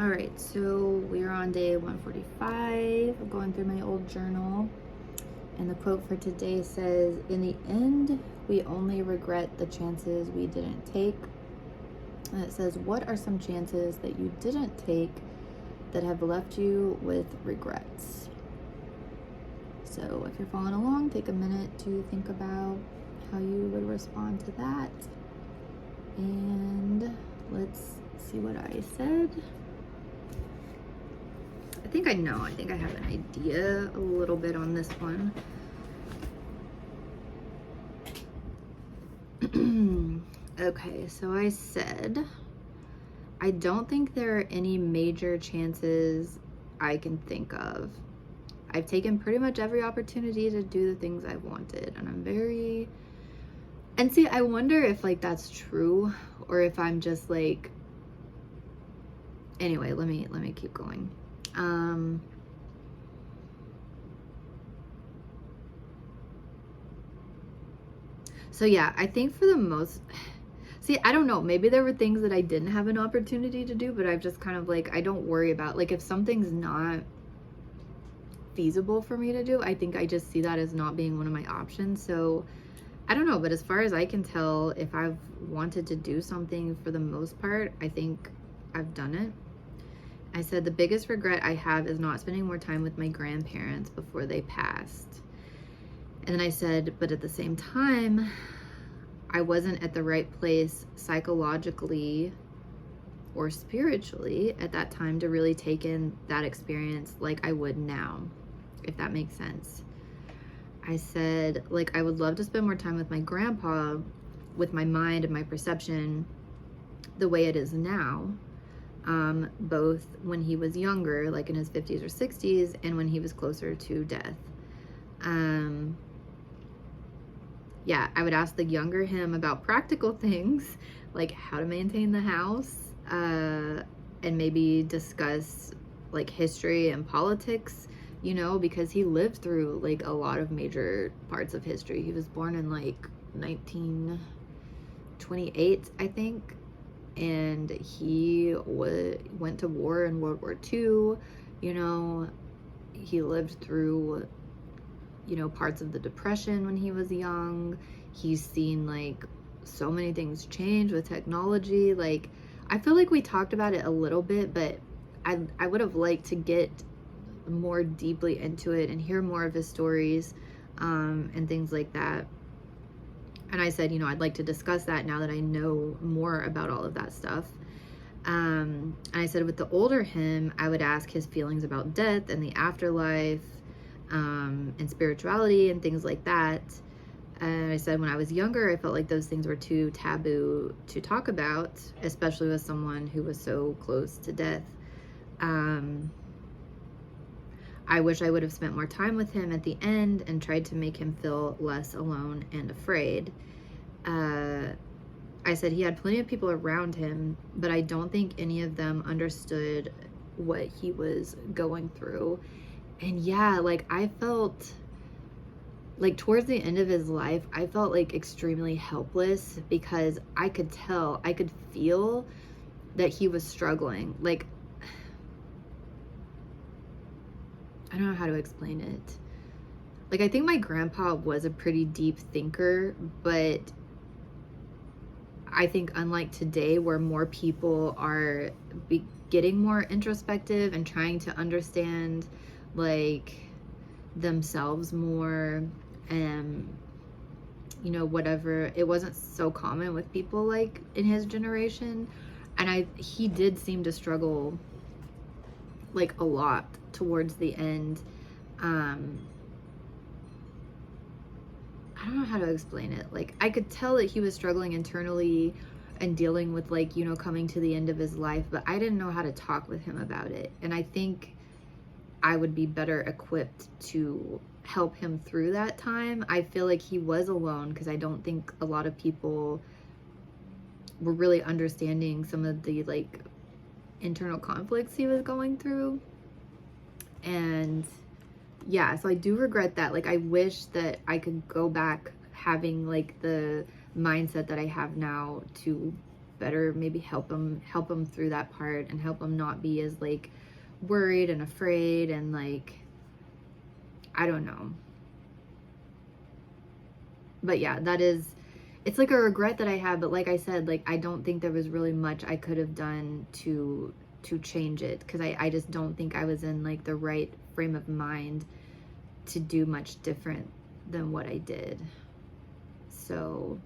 All right, so we're on day 145 of going through my old journal. And the quote for today says, "In the end, we only regret the chances we didn't take." And it says, "What are some chances that you didn't take that have left you with regrets?" So if you're following along, take a minute to think about how you would respond to that. And let's see what I said. I think I know. I think I have an idea a little bit on this one. Okay, so I said, I don't think there are any major chances I can think of. I've taken pretty much every opportunity to do the things I've wanted, and I'm very... And see, I wonder if like that's true, or if I'm just like... Anyway, let me keep going. So yeah, I think for the most... See, I don't know. Maybe there were things that I didn't have an opportunity to do, but I've just kind of like, I don't worry about, like, if something's not feasible for me to do, I think I just see that as not being one of my options. So I don't know, but as far as I can tell, if I've wanted to do something, for the most part, I think I've done it. I said the biggest regret I have is not spending more time with my grandparents before they passed. And then I said, but at the same time, I wasn't at the right place psychologically or spiritually at that time to really take in that experience like I would now, if that makes sense. I said, like, I would love to spend more time with my grandpa, with my mind and my perception the way it is now, both when he was younger, like in his 50s or 60s, and when he was closer to death. Yeah, I would ask the younger him about practical things, like how to maintain the house, and maybe discuss like history and politics, you know, because he lived through like a lot of major parts of history. He was born in like 1928, I think, and he went to war in World War II, you know, he lived through, you know, parts of the Depression when he was young. He's seen like so many things change with technology. Like, I feel like we talked about it a little bit, but I would have liked to get more deeply into it and hear more of his stories, and things like that. And I said, you know, I'd like to discuss that now that I know more about all of that stuff. And I said with the older him, I would ask his feelings about death and the afterlife, and spirituality and things like that. And I said when I was younger, I felt like those things were too taboo to talk about, especially with someone who was so close to death. I wish I would have spent more time with him at the end and tried to make him feel less alone and afraid. I said he had plenty of people around him, but I don't think any of them understood what he was going through. And yeah, like I felt like towards the end of his life, I felt like extremely helpless because I could tell, I could feel that he was struggling. Like, I don't know how to explain it. Like, I think my grandpa was a pretty deep thinker, but I think unlike today where more people are getting more introspective and trying to understand like themselves more, and you know, whatever, it wasn't so common with people like in his generation. And he did seem to struggle like a lot towards the end. I don't know how to explain it. Like, I could tell that he was struggling internally and dealing with like, you know, coming to the end of his life, but I didn't know how to talk with him about it. And I think I would be better equipped to help him through that time. I feel like he was alone because I don't think a lot of people were really understanding some of the like internal conflicts he was going through. And yeah, so I do regret that. Like, I wish that I could go back having like the mindset that I have now to better maybe help them through that part, and help them not be as like worried and afraid, and like, I don't know. But yeah, it's like a regret that I have, but like I said, like I don't think there was really much I could have done to change it, because I just don't think I was in like the right frame of mind to do much different than what I did. So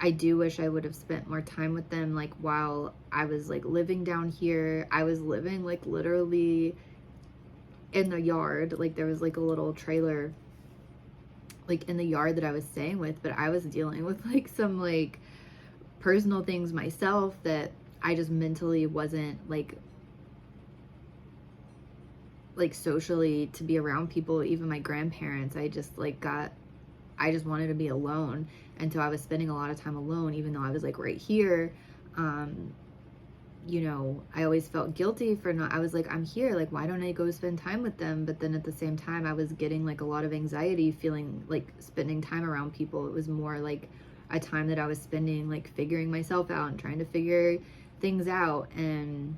I do wish I would have spent more time with them, like while I was like living down here. I was living like literally in the yard, like there was like a little trailer like in the yard that I was staying with, but I was dealing with like some like personal things myself that I just mentally wasn't like socially to be around people, even my grandparents. I just wanted to be alone, and so I was spending a lot of time alone, even though I was like right here. You know, I always felt guilty for not, I was like, I'm here, like why don't I go spend time with them? But then at the same time I was getting like a lot of anxiety feeling like spending time around people. It was more like a time that I was spending like figuring myself out and trying to figure things out. And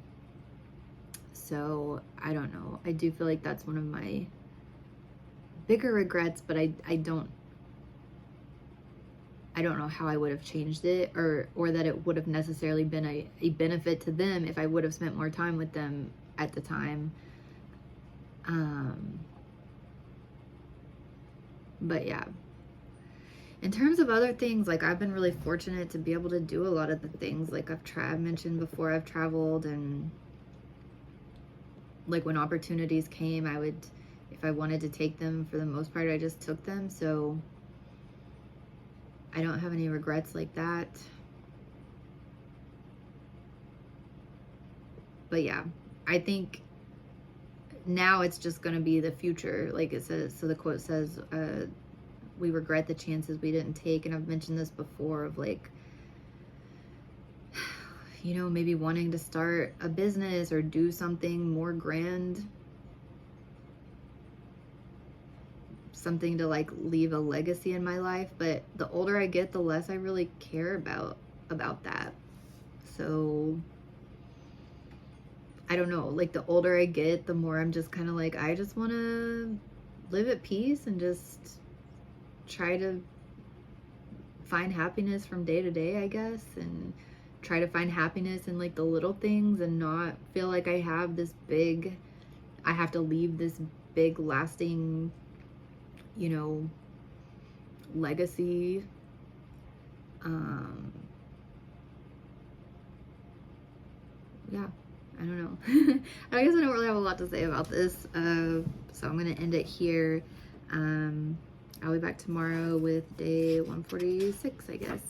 so I don't know, I do feel like that's one of my bigger regrets, but I don't know how I would have changed it, or that it would have necessarily been a benefit to them if I would have spent more time with them at the time. But yeah, in terms of other things, like I've been really fortunate to be able to do a lot of the things like I've mentioned before. I've traveled, and like when opportunities came, I would, if I wanted to take them, for the most part I just took them. So I don't have any regrets like that. But yeah, I think now it's just going to be the future. Like it says, so the quote says, we regret the chances we didn't take. And I've mentioned this before of like, you know, maybe wanting to start a business or do something more grand, something to like leave a legacy in my life. But the older I get, the less I really care about that. So I don't know, like the older I get, the more I'm just kind of like, I just want to live at peace and just try to find happiness from day to day, I guess, and try to find happiness in like the little things, and not feel like I have to leave this big lasting, you know, legacy. Yeah, I don't know. I guess I don't really have a lot to say about this, so I'm gonna end it here. I'll be back tomorrow with day 146, I guess.